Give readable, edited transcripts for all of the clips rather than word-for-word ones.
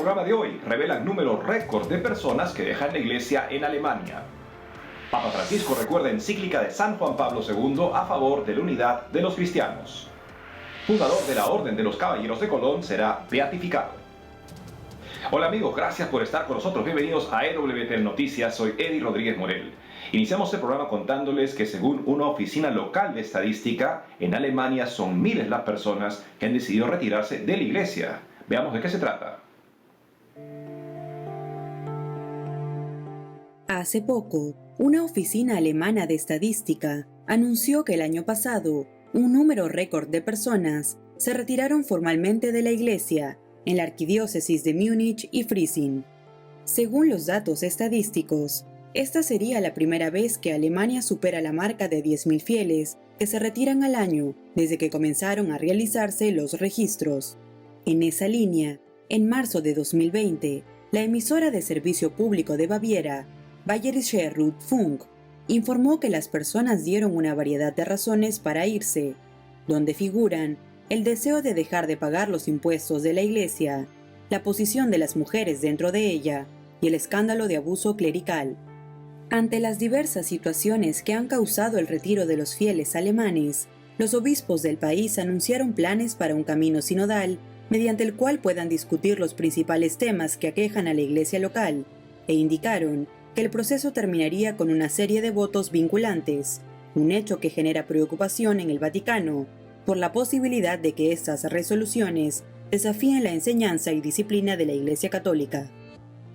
programa de hoy revelan números récord de personas que dejan la iglesia en Alemania. Papa Francisco recuerda encíclica de San Juan Pablo II a favor de la unidad de los cristianos. Fundador de la Orden de los Caballeros de Colón será beatificado. Hola amigos, gracias por estar con nosotros. Bienvenidos a EWTN Noticias. Soy Eddie Rodríguez Morel. Iniciamos el programa contándoles que según una oficina local de estadística, en Alemania son miles las personas que han decidido retirarse de la iglesia. Veamos de qué se trata. Hace poco, una oficina alemana de estadística anunció que el año pasado, un número récord de personas se retiraron formalmente de la iglesia en la arquidiócesis de Múnich y Freising. Según los datos estadísticos, esta sería la primera vez que Alemania supera la marca de 10.000 fieles que se retiran al año desde que comenzaron a realizarse los registros. En esa línea, en marzo de 2020, la emisora de servicio público de Baviera, Bayerischer Rundfunk, informó que las personas dieron una variedad de razones para irse, donde figuran el deseo de dejar de pagar los impuestos de la iglesia, la posición de las mujeres dentro de ella y el escándalo de abuso clerical. Ante las diversas situaciones que han causado el retiro de los fieles alemanes, los obispos del país anunciaron planes para un camino sinodal mediante el cual puedan discutir los principales temas que aquejan a la iglesia local, e indicaron que el proceso terminaría con una serie de votos vinculantes, un hecho que genera preocupación en el Vaticano por la posibilidad de que estas resoluciones desafíen la enseñanza y disciplina de la Iglesia Católica.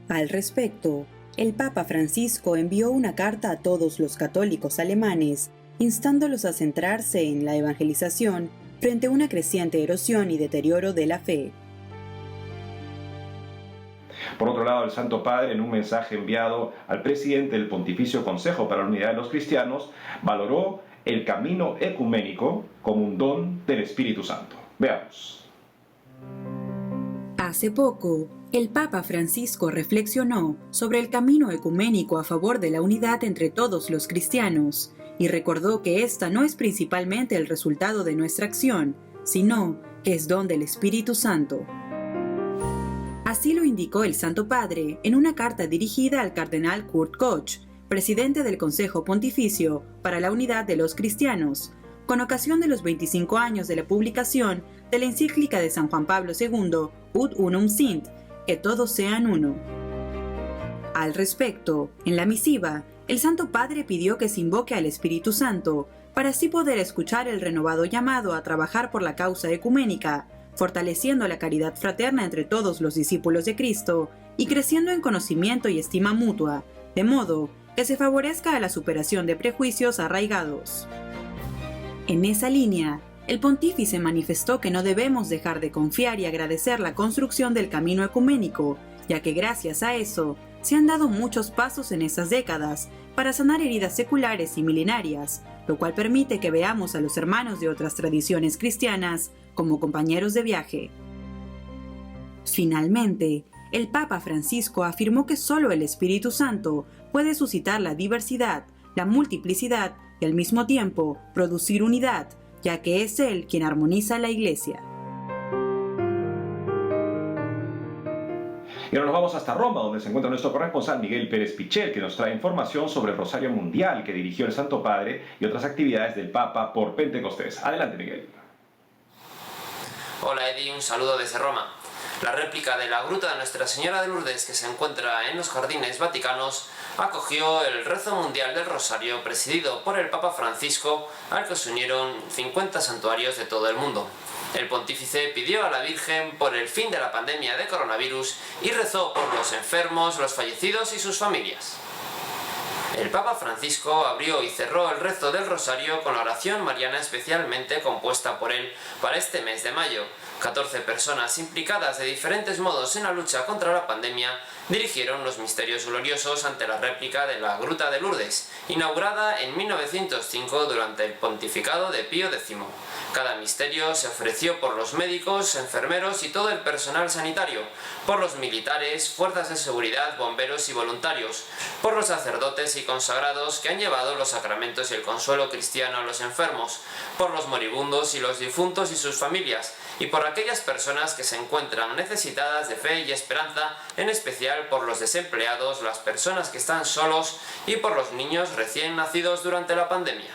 Al respecto, el Papa Francisco envió una carta a todos los católicos alemanes, instándolos a centrarse en la evangelización frente a una creciente erosión y deterioro de la fe. Por otro lado, el Santo Padre, en un mensaje enviado al presidente del Pontificio Consejo para la Unidad de los Cristianos, valoró el camino ecuménico como un don del Espíritu Santo. Veamos. Hace poco, el Papa Francisco reflexionó sobre el camino ecuménico a favor de la unidad entre todos los cristianos y recordó que esta no es principalmente el resultado de nuestra acción, sino que es don del Espíritu Santo. Así lo indicó el Santo Padre en una carta dirigida al cardenal Kurt Koch, presidente del Consejo Pontificio para la Unidad de los Cristianos, con ocasión de los 25 años de la publicación de la encíclica de San Juan Pablo II, Ut Unum Sint, que todos sean uno. Al respecto, en la misiva, el Santo Padre pidió que se invoque al Espíritu Santo para así poder escuchar el renovado llamado a trabajar por la causa ecuménica, fortaleciendo la caridad fraterna entre todos los discípulos de Cristo y creciendo en conocimiento y estima mutua, de modo que se favorezca a la superación de prejuicios arraigados. En esa línea, el pontífice manifestó que no debemos dejar de confiar y agradecer la construcción del camino ecuménico, ya que gracias a eso se han dado muchos pasos en esas décadas para sanar heridas seculares y milenarias, lo cual permite que veamos a los hermanos de otras tradiciones cristianas como compañeros de viaje. Finalmente, el Papa Francisco afirmó que solo el Espíritu Santo puede suscitar la diversidad, la multiplicidad y al mismo tiempo producir unidad, ya que es Él quien armoniza la Iglesia. Y ahora nos vamos hasta Roma, donde se encuentra nuestro corresponsal Miguel Pérez Pichel, que nos trae información sobre el Rosario Mundial que dirigió el Santo Padre y otras actividades del Papa por Pentecostés. Adelante, Miguel. Hola Eddie, un saludo desde Roma. La réplica de la Gruta de Nuestra Señora de Lourdes, que se encuentra en los Jardines Vaticanos, acogió el rezo mundial del Rosario presidido por el Papa Francisco, al que se unieron 50 santuarios de todo el mundo. El pontífice pidió a la Virgen por el fin de la pandemia de coronavirus y rezó por los enfermos, los fallecidos y sus familias. El Papa Francisco abrió y cerró el rezo del Rosario con la oración mariana especialmente compuesta por él para este mes de mayo. 14 personas implicadas de diferentes modos en la lucha contra la pandemia dirigieron los misterios gloriosos ante la réplica de la Gruta de Lourdes, inaugurada en 1905 durante el pontificado de Pío X. Cada misterio se ofreció por los médicos, enfermeros y todo el personal sanitario, por los militares, fuerzas de seguridad, bomberos y voluntarios, por los sacerdotes y consagrados que han llevado los sacramentos y el consuelo cristiano a los enfermos, por los moribundos y los difuntos y sus familias, y por aquellas personas que se encuentran necesitadas de fe y esperanza, en especial por los desempleados, las personas que están solos y por los niños recién nacidos durante la pandemia.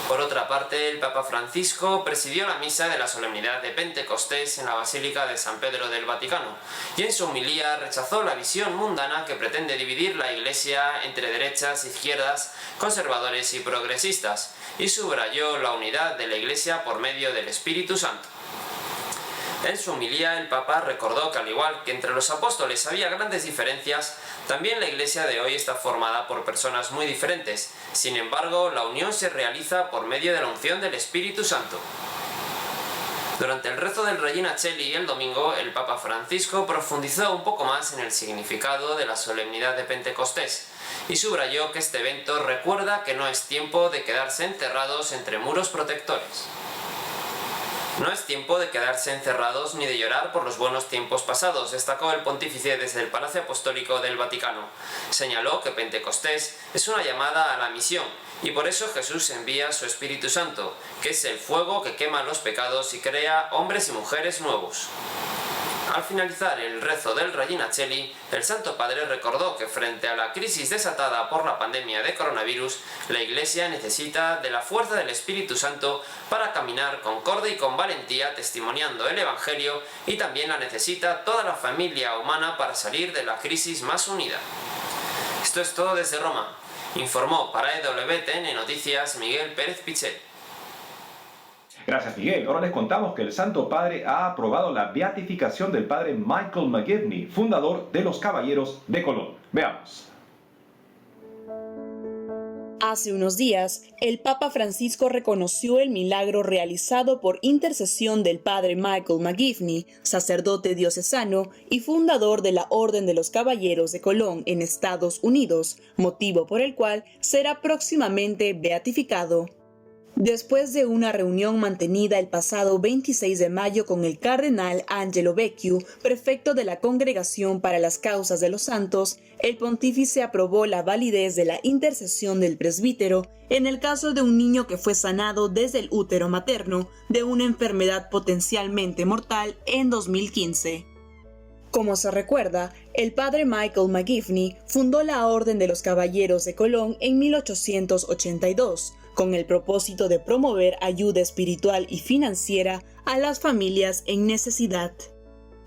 Por otra parte, el Papa Francisco presidió la misa de la solemnidad de Pentecostés en la Basílica de San Pedro del Vaticano y en su homilía rechazó la visión mundana que pretende dividir la Iglesia entre derechas, izquierdas, conservadores y progresistas, y subrayó la unidad de la Iglesia por medio del Espíritu Santo. En su homilía, el Papa recordó que al igual que entre los apóstoles había grandes diferencias, también la Iglesia de hoy está formada por personas muy diferentes. Sin embargo, la unión se realiza por medio de la unción del Espíritu Santo. Durante el rezo del Regina Coeli el domingo, el Papa Francisco profundizó un poco más en el significado de la solemnidad de Pentecostés y subrayó que este evento recuerda que no es tiempo de quedarse encerrados entre muros protectores. No es tiempo de quedarse encerrados ni de llorar por los buenos tiempos pasados, destacó el pontífice desde el Palacio Apostólico del Vaticano. Señaló que Pentecostés es una llamada a la misión y por eso Jesús envía su Espíritu Santo, que es el fuego que quema los pecados y crea hombres y mujeres nuevos. Al finalizar el rezo del Regina Coeli, el Santo Padre recordó que frente a la crisis desatada por la pandemia de coronavirus, la Iglesia necesita de la fuerza del Espíritu Santo para caminar con corde y con valentía testimoniando el Evangelio, y también la necesita toda la familia humana para salir de la crisis más unida. Esto es todo desde Roma. Informó para EWTN Noticias Miguel Pérez Pichel. Gracias, Miguel. Ahora les contamos que el Santo Padre ha aprobado la beatificación del padre Michael McGivney, fundador de los Caballeros de Colón. Veamos. Hace unos días, el Papa Francisco reconoció el milagro realizado por intercesión del padre Michael McGivney, sacerdote diocesano y fundador de la Orden de los Caballeros de Colón en Estados Unidos, motivo por el cual será próximamente beatificado. Después de una reunión mantenida el pasado 26 de mayo con el cardenal Angelo Becciu, prefecto de la Congregación para las Causas de los Santos, el pontífice aprobó la validez de la intercesión del presbítero en el caso de un niño que fue sanado desde el útero materno de una enfermedad potencialmente mortal en 2015. Como se recuerda, el padre Michael McGivney fundó la Orden de los Caballeros de Colón en 1882, con el propósito de promover ayuda espiritual y financiera a las familias en necesidad.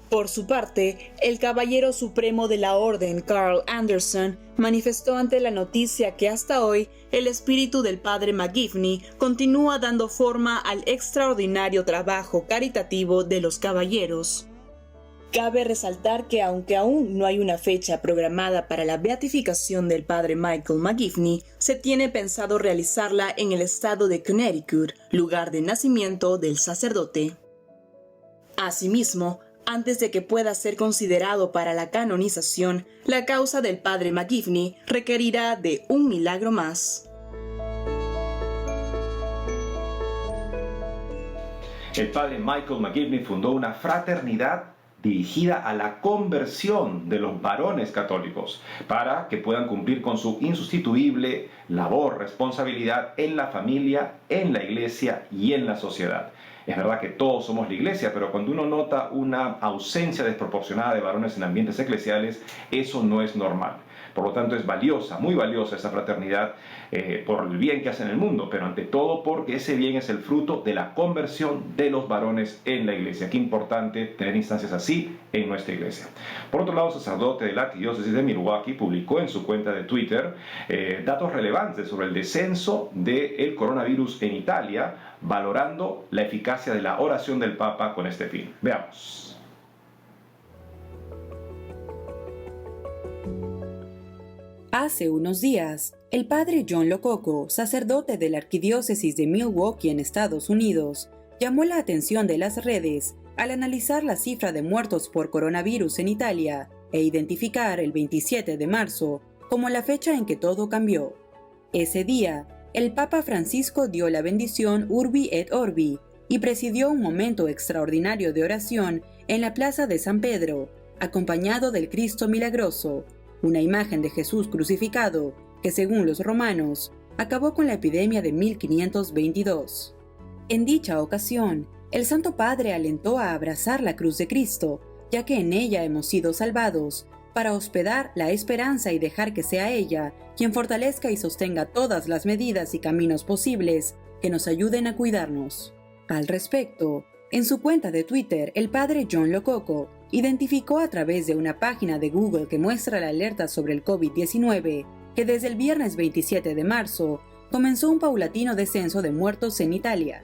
Por su parte, el Caballero Supremo de la Orden, Carl Anderson, manifestó ante la noticia que hasta hoy el espíritu del padre McGivney continúa dando forma al extraordinario trabajo caritativo de los caballeros. Cabe resaltar que aunque aún no hay una fecha programada para la beatificación del padre Michael McGivney, se tiene pensado realizarla en el estado de Connecticut, lugar de nacimiento del sacerdote. Asimismo, antes de que pueda ser considerado para la canonización, la causa del padre McGivney requerirá de un milagro más. El padre Michael McGivney fundó una fraternidad dirigida a la conversión de los varones católicos para que puedan cumplir con su insustituible labor, responsabilidad en la familia, en la iglesia y en la sociedad. Es verdad que todos somos la iglesia, pero cuando uno nota una ausencia desproporcionada de varones en ambientes eclesiales, eso no es normal. Por lo tanto, es valiosa, muy valiosa esa fraternidad por el bien que hace en el mundo, pero ante todo porque ese bien es el fruto de la conversión de los varones en la iglesia. Qué importante tener instancias así en nuestra iglesia. Por otro lado, el sacerdote de la Arquidiócesis de Milwaukee publicó en su cuenta de Twitter datos relevantes sobre el descenso del coronavirus en Italia, valorando la eficacia de la oración del Papa con este fin. Veamos. Hace unos días, el padre John Lococo, sacerdote de la Arquidiócesis de Milwaukee en Estados Unidos, llamó la atención de las redes al analizar la cifra de muertos por coronavirus en Italia e identificar el 27 de marzo como la fecha en que todo cambió. Ese día, el Papa Francisco dio la bendición Urbi et Orbi y presidió un momento extraordinario de oración en la Plaza de San Pedro, acompañado del Cristo Milagroso, una imagen de Jesús crucificado que, según los romanos, acabó con la epidemia de 1522. En dicha ocasión, El Santo Padre alentó a abrazar la cruz de Cristo, ya que en ella hemos sido salvados, para hospedar la esperanza y dejar que sea ella quien fortalezca y sostenga todas las medidas y caminos posibles que nos ayuden a cuidarnos. Al respecto, en su cuenta de Twitter, el padre John Lococo identificó a través de una página de Google que muestra la alerta sobre el COVID-19 que desde el viernes 27 de marzo comenzó un paulatino descenso de muertos en Italia.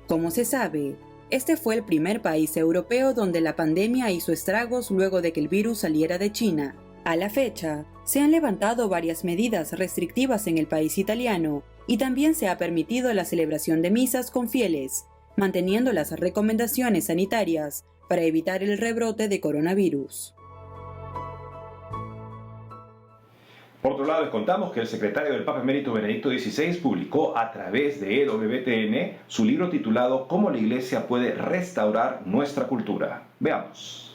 Como se sabe, este fue el primer país europeo donde la pandemia hizo estragos luego de que el virus saliera de China. A la fecha, se han levantado varias medidas restrictivas en el país italiano y también se ha permitido la celebración de misas con fieles, manteniendo las recomendaciones sanitarias para evitar el rebrote de coronavirus. Por otro lado, les contamos que el secretario del Papa Emérito Benedicto XVI publicó a través de EWTN su libro titulado ¿Cómo la Iglesia puede restaurar nuestra cultura? Veamos.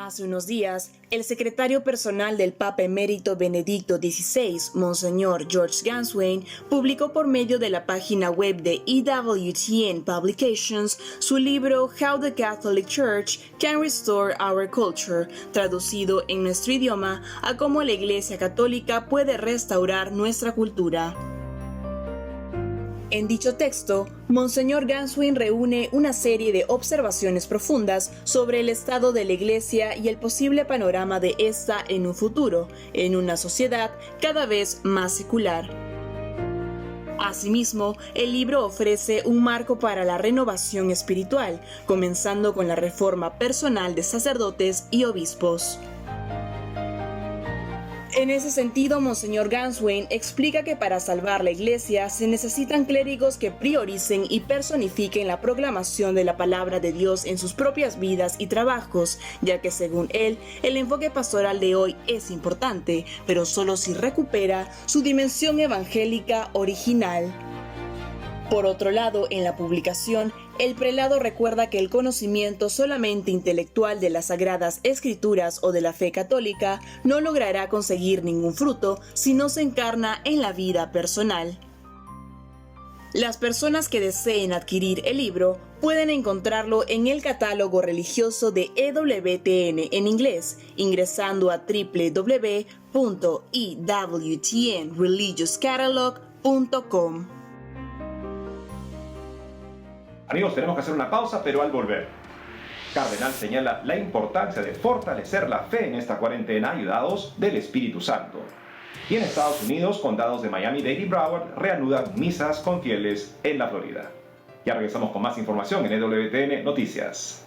Hace unos días, el secretario personal del Papa Emérito Benedicto XVI, Monseñor George Ganswein, publicó por medio de la página web de EWTN Publications su libro How the Catholic Church Can Restore Our Culture, traducido en nuestro idioma a cómo la Iglesia Católica puede restaurar nuestra cultura. En dicho texto, Monseñor Ganswein reúne una serie de observaciones profundas sobre el estado de la Iglesia y el posible panorama de esta en un futuro, en una sociedad cada vez más secular. Asimismo, el libro ofrece un marco para la renovación espiritual, comenzando con la reforma personal de sacerdotes y obispos. En ese sentido, Monseñor Ganswein explica que para salvar la Iglesia se necesitan clérigos que prioricen y personifiquen la proclamación de la palabra de Dios en sus propias vidas y trabajos, ya que según él, el enfoque pastoral de hoy es importante, pero solo si recupera su dimensión evangélica original. Por otro lado, en la publicación, el prelado recuerda que el conocimiento solamente intelectual de las Sagradas Escrituras o de la fe católica no logrará conseguir ningún fruto si no se encarna en la vida personal. Las personas que deseen adquirir el libro pueden encontrarlo en el catálogo religioso de EWTN en inglés, ingresando a www.ewtnreligiouscatalog.com. Amigos, tenemos que hacer una pausa, pero al volver, Cardenal señala la importancia de fortalecer la fe en esta cuarentena ayudados del Espíritu Santo. Y en Estados Unidos, condados de Miami-Dade y Broward reanudan misas con fieles en la Florida. Ya regresamos con más información en EWTN Noticias.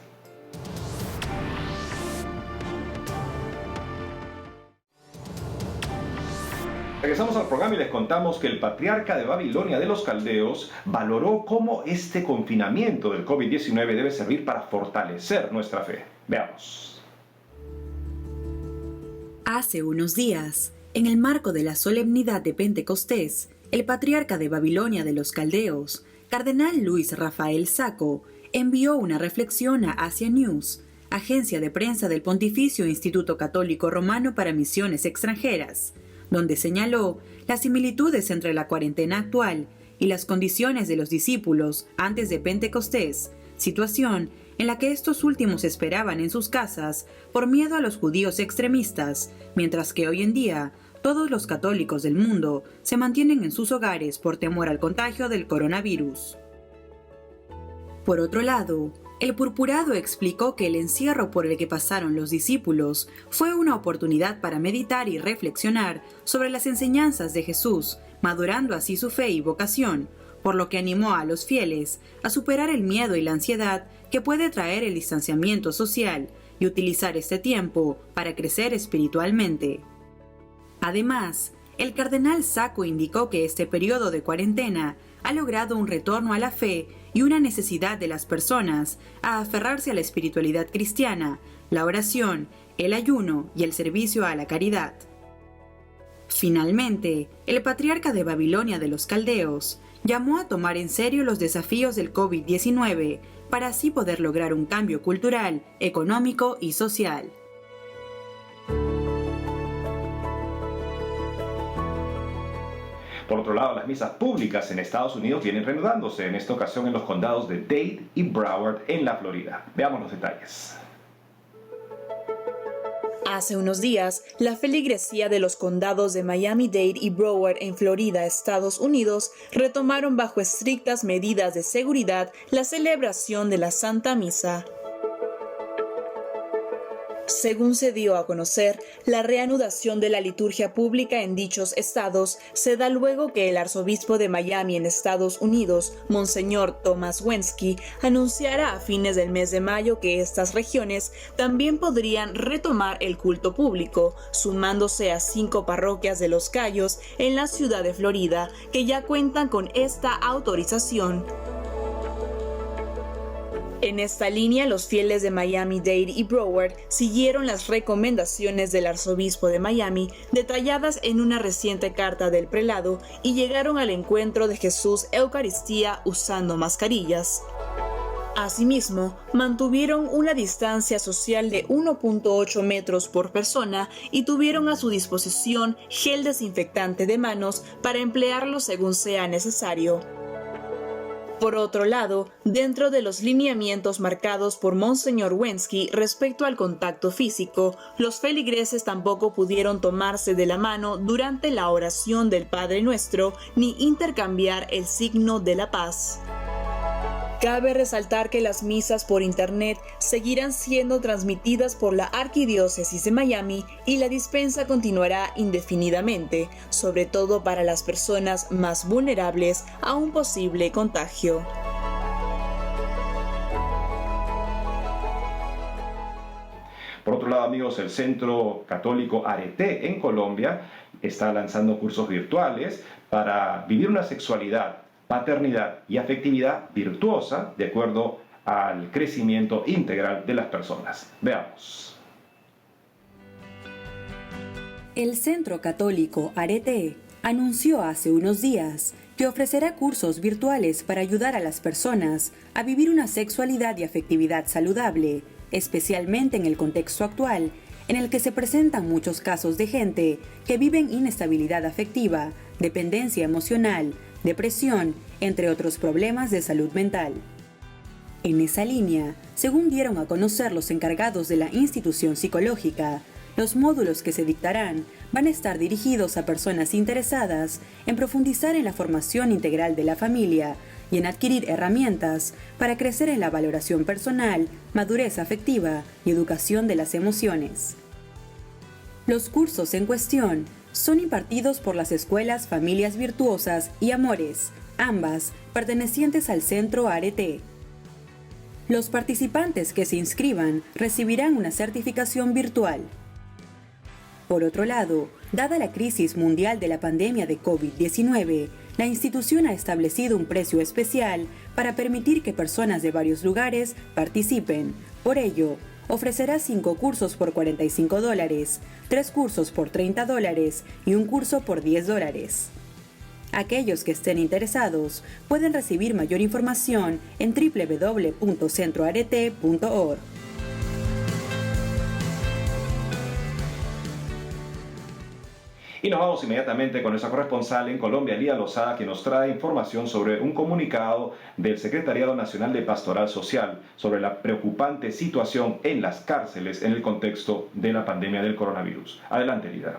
Regresamos al programa y les contamos que el patriarca de Babilonia de los Caldeos valoró cómo este confinamiento del COVID-19 debe servir para fortalecer nuestra fe. Veamos. Hace unos días, en el marco de la solemnidad de Pentecostés, el patriarca de Babilonia de los Caldeos, Cardenal Luis Rafael Sacco, envió una reflexión a Asia News, agencia de prensa del Pontificio Instituto Católico Romano para Misiones Extranjeras, donde señaló las similitudes entre la cuarentena actual y las condiciones de los discípulos antes de Pentecostés, situación en la que estos últimos esperaban en sus casas por miedo a los judíos extremistas, mientras que hoy en día todos los católicos del mundo se mantienen en sus hogares por temor al contagio del coronavirus. Por otro lado, el purpurado explicó que el encierro por el que pasaron los discípulos fue una oportunidad para meditar y reflexionar sobre las enseñanzas de Jesús, madurando así su fe y vocación, por lo que animó a los fieles a superar el miedo y la ansiedad que puede traer el distanciamiento social y utilizar este tiempo para crecer espiritualmente. Además, el cardenal Sacco indicó que este periodo de cuarentena ha logrado un retorno a la fe y una necesidad de las personas a aferrarse a la espiritualidad cristiana, la oración, el ayuno y el servicio a la caridad. Finalmente, el patriarca de Babilonia de los Caldeos llamó a tomar en serio los desafíos del COVID-19 para así poder lograr un cambio cultural, económico y social. Por otro lado, las misas públicas en Estados Unidos vienen reanudándose, en esta ocasión en los condados de Dade y Broward en la Florida. Veamos los detalles. Hace unos días, la feligresía de los condados de Miami-Dade y Broward en Florida, Estados Unidos, retomaron bajo estrictas medidas de seguridad la celebración de la Santa Misa. Según se dio a conocer, la reanudación de la liturgia pública en dichos estados se da luego que el arzobispo de Miami en Estados Unidos, Monseñor Thomas Wensky, anunciara a fines del mes de mayo que estas regiones también podrían retomar el culto público, sumándose a 5 parroquias de Los Cayos en la ciudad de Florida, que ya cuentan con esta autorización. En esta línea, los fieles de Miami-Dade y Broward siguieron las recomendaciones del arzobispo de Miami, detalladas en una reciente carta del prelado, y llegaron al encuentro de Jesús Eucaristía usando mascarillas. Asimismo, mantuvieron una distancia social de 1.8 metros por persona y tuvieron a su disposición gel desinfectante de manos para emplearlo según sea necesario. Por otro lado, dentro de los lineamientos marcados por Monseñor Wensky respecto al contacto físico, los feligreses tampoco pudieron tomarse de la mano durante la oración del Padre Nuestro ni intercambiar el signo de la paz. Cabe resaltar que las misas por internet seguirán siendo transmitidas por la Arquidiócesis de Miami y la dispensa continuará indefinidamente, sobre todo para las personas más vulnerables a un posible contagio. Por otro lado, amigos, el Centro Católico Arete en Colombia está lanzando cursos virtuales para vivir una sexualidad, paternidad y afectividad virtuosa de acuerdo al crecimiento integral de las personas. Veamos. El Centro Católico Arete anunció hace unos días que ofrecerá cursos virtuales para ayudar a las personas a vivir una sexualidad y afectividad saludable, especialmente en el contexto actual, en el que se presentan muchos casos de gente que viven inestabilidad afectiva, dependencia emocional, depresión, entre otros problemas de salud mental. En esa línea, según dieron a conocer los encargados de la institución psicológica, los módulos que se dictarán van a estar dirigidos a personas interesadas en profundizar en la formación integral de la familia y en adquirir herramientas para crecer en la valoración personal, madurez afectiva y educación de las emociones. Los cursos en cuestión son impartidos por las escuelas Familias Virtuosas y Amores, ambas pertenecientes al Centro Arete. Los participantes que se inscriban recibirán una certificación virtual. Por otro lado, dada la crisis mundial de la pandemia de COVID-19, la institución ha establecido un precio especial para permitir que personas de varios lugares participen. Por ello, ofrecerá 5 cursos por $45, 3 cursos por $30 y un curso por $10. Aquellos que estén interesados pueden recibir mayor información en www.centroarete.org. Y nos vamos inmediatamente con nuestra corresponsal en Colombia, Lía Lozada, que nos trae información sobre un comunicado del Secretariado Nacional de Pastoral Social sobre la preocupante situación en las cárceles en el contexto de la pandemia del coronavirus. Adelante, Lía.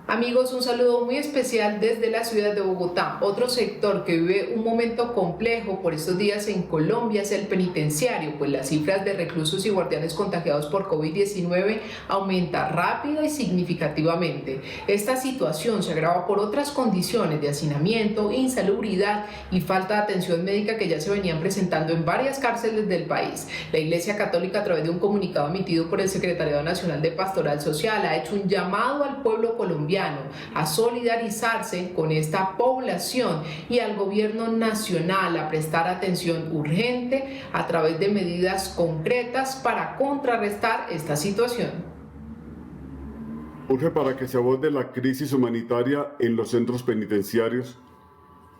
Amigos, un saludo muy especial desde la ciudad de Bogotá. Otro sector que vive un momento complejo por estos días en Colombia es el penitenciario, pues las cifras de reclusos y guardianes contagiados por COVID-19 aumenta rápida y significativamente. Esta situación se agrava por otras condiciones de hacinamiento, insalubridad y falta de atención médica que ya se venían presentando en varias cárceles del país. La Iglesia Católica, a través de un comunicado emitido por el Secretariado Nacional de Pastoral Social, ha hecho un llamado al pueblo colombiano a solidarizarse con esta población y al gobierno nacional a prestar atención urgente a través de medidas concretas para contrarrestar esta situación. Urge para que se aborde la crisis humanitaria en los centros penitenciarios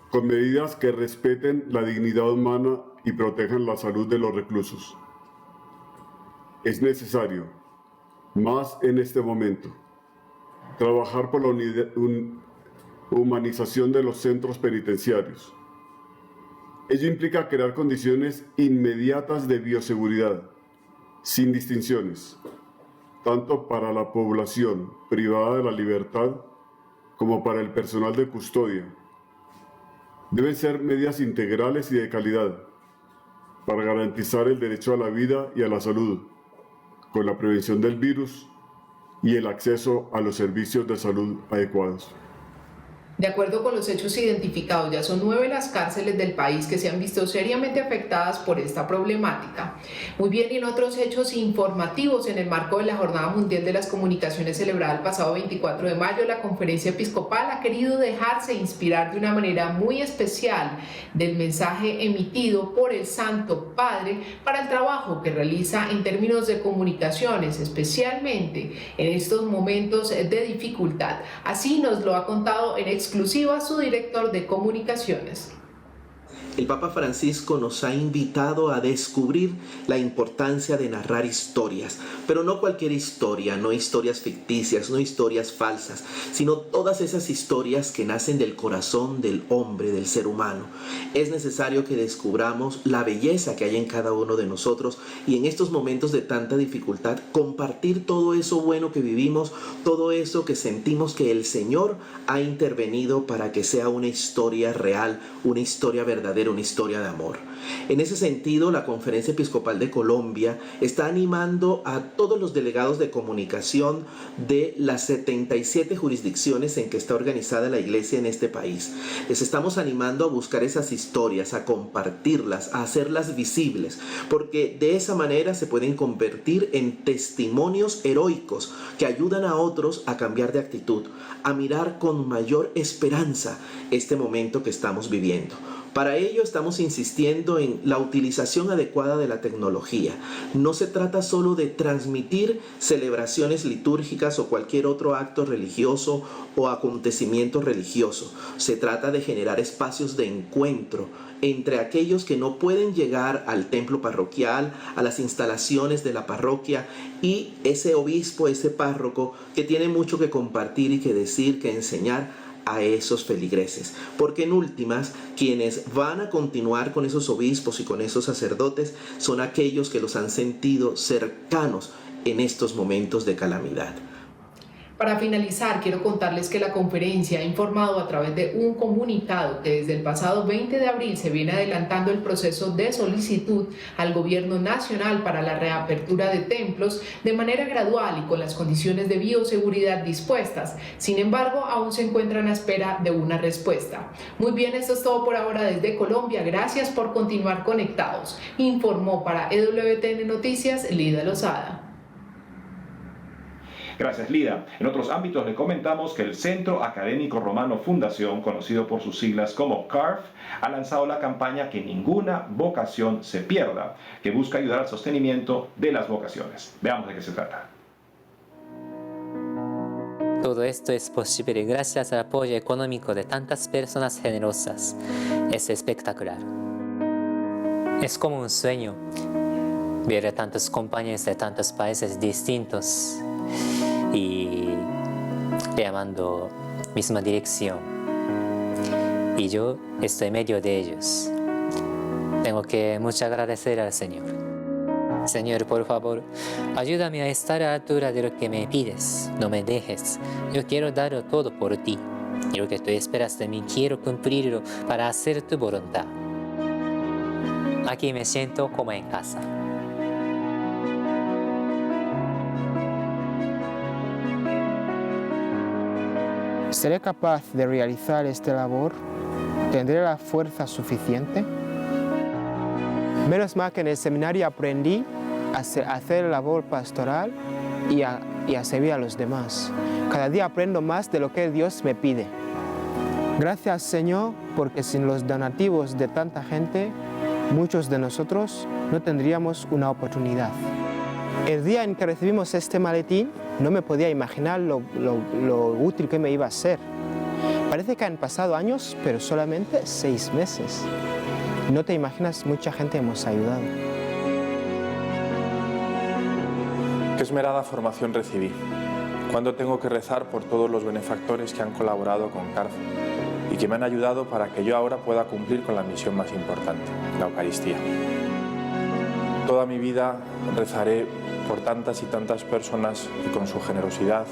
con medidas que respeten la dignidad humana y protejan la salud de los reclusos. Es necesario, más en este momento, trabajar por la humanización de los centros penitenciarios. Ello implica crear condiciones inmediatas de bioseguridad, sin distinciones, tanto para la población privada de la libertad como para el personal de custodia. Deben ser medidas integrales y de calidad para garantizar el derecho a la vida y a la salud, con la prevención del virus y el acceso a los servicios de salud adecuados. De acuerdo con los hechos identificados, ya son 9 las cárceles del país que se han visto seriamente afectadas por esta problemática. Muy bien, y en otros hechos informativos, en el marco de la Jornada Mundial de las Comunicaciones celebrada el pasado 24 de mayo, la Conferencia Episcopal ha querido dejarse inspirar de una manera muy especial del mensaje emitido por el Santo Padre para el trabajo que realiza en términos de comunicaciones, especialmente en estos momentos de dificultad. Así nos lo ha contado en exclusiva su director de comunicaciones. El Papa Francisco nos ha invitado a descubrir la importancia de narrar historias, pero no cualquier historia, no historias ficticias, no historias falsas, sino todas esas historias que nacen del corazón del hombre, del ser humano. Es necesario que descubramos la belleza que hay en cada uno de nosotros y en estos momentos de tanta dificultad, compartir todo eso bueno que vivimos, todo eso que sentimos que el Señor ha intervenido para que sea una historia real, una historia verdadera, una historia de amor. En ese sentido, la Conferencia Episcopal de Colombia está animando a todos los delegados de comunicación de las 77 jurisdicciones en que está organizada la Iglesia en este país. Les estamos animando a buscar esas historias, a compartirlas, a hacerlas visibles, porque de esa manera se pueden convertir en testimonios heroicos que ayudan a otros a cambiar de actitud, a mirar con mayor esperanza este momento que estamos viviendo. Para ello estamos insistiendo en la utilización adecuada de la tecnología. No se trata solo de transmitir celebraciones litúrgicas o cualquier otro acto religioso o acontecimiento religioso. Se trata de generar espacios de encuentro entre aquellos que no pueden llegar al templo parroquial, a las instalaciones de la parroquia, y ese obispo, ese párroco que tiene mucho que compartir y que decir, que enseñar a esos feligreses, porque en últimas quienes van a continuar con esos obispos y con esos sacerdotes son aquellos que los han sentido cercanos en estos momentos de calamidad. Para finalizar, quiero contarles que la conferencia ha informado a través de un comunicado que desde el pasado 20 de abril se viene adelantando el proceso de solicitud al Gobierno Nacional para la reapertura de templos de manera gradual y con las condiciones de bioseguridad dispuestas. Sin embargo, aún se encuentran a espera de una respuesta. Muy bien, esto es todo por ahora desde Colombia. Gracias por continuar conectados. Informó para EWTN Noticias Lida Lozada. Gracias, Lida. En otros ámbitos le comentamos que el Centro Académico Romano Fundación, conocido por sus siglas como CARF, ha lanzado la campaña Que ninguna vocación se pierda, que busca ayudar al sostenimiento de las vocaciones. Veamos de qué se trata. Todo esto es posible gracias al apoyo económico de tantas personas generosas. Es espectacular. Es como un sueño ver a tantos compañeros de tantos países distintos y llamando misma dirección. Y yo estoy en medio de ellos. Tengo que mucho agradecer al Señor. Señor, por favor, ayúdame a estar a la altura de lo que me pides. No me dejes. Yo quiero darlo todo por ti. Y lo que tú esperas de mí, quiero cumplirlo para hacer tu voluntad. Aquí me siento como en casa. ¿Seré capaz de realizar esta labor? ¿Tendré la fuerza suficiente? Menos mal que en el seminario aprendí a hacer labor pastoral y a servir a los demás. Cada día aprendo más de lo que Dios me pide. Gracias, Señor, porque sin los donativos de tanta gente, muchos de nosotros no tendríamos una oportunidad. El día en que recibimos este maletín, no me podía imaginar lo útil que me iba a ser. Parece que han pasado años, pero solamente 6 meses. No te imaginas, mucha gente hemos ayudado. Qué esmerada formación recibí. ¿Cuándo tengo que rezar por todos los benefactores que han colaborado con Carrefour y que me han ayudado para que yo ahora pueda cumplir con la misión más importante, la Eucaristía? Toda mi vida rezaré por tantas y tantas personas que con su generosidad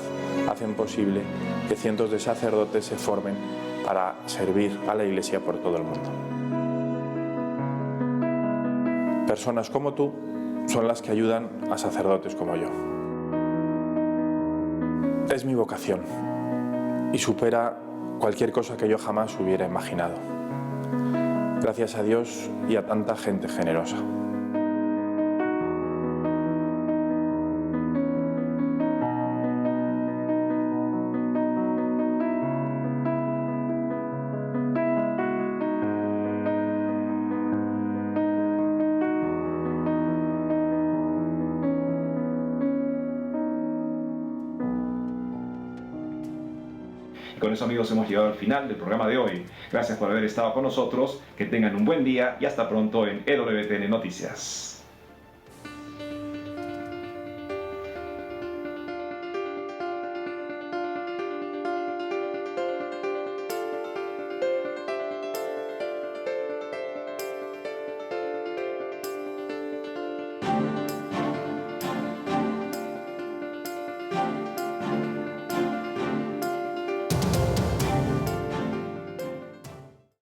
hacen posible que cientos de sacerdotes se formen para servir a la Iglesia por todo el mundo. Personas como tú son las que ayudan a sacerdotes como yo. Es mi vocación y supera cualquier cosa que yo jamás hubiera imaginado. Gracias a Dios y a tanta gente generosa. Y con eso, amigos, hemos llegado al final del programa de hoy. Gracias por haber estado con nosotros, que tengan un buen día y hasta pronto en EWTN Noticias.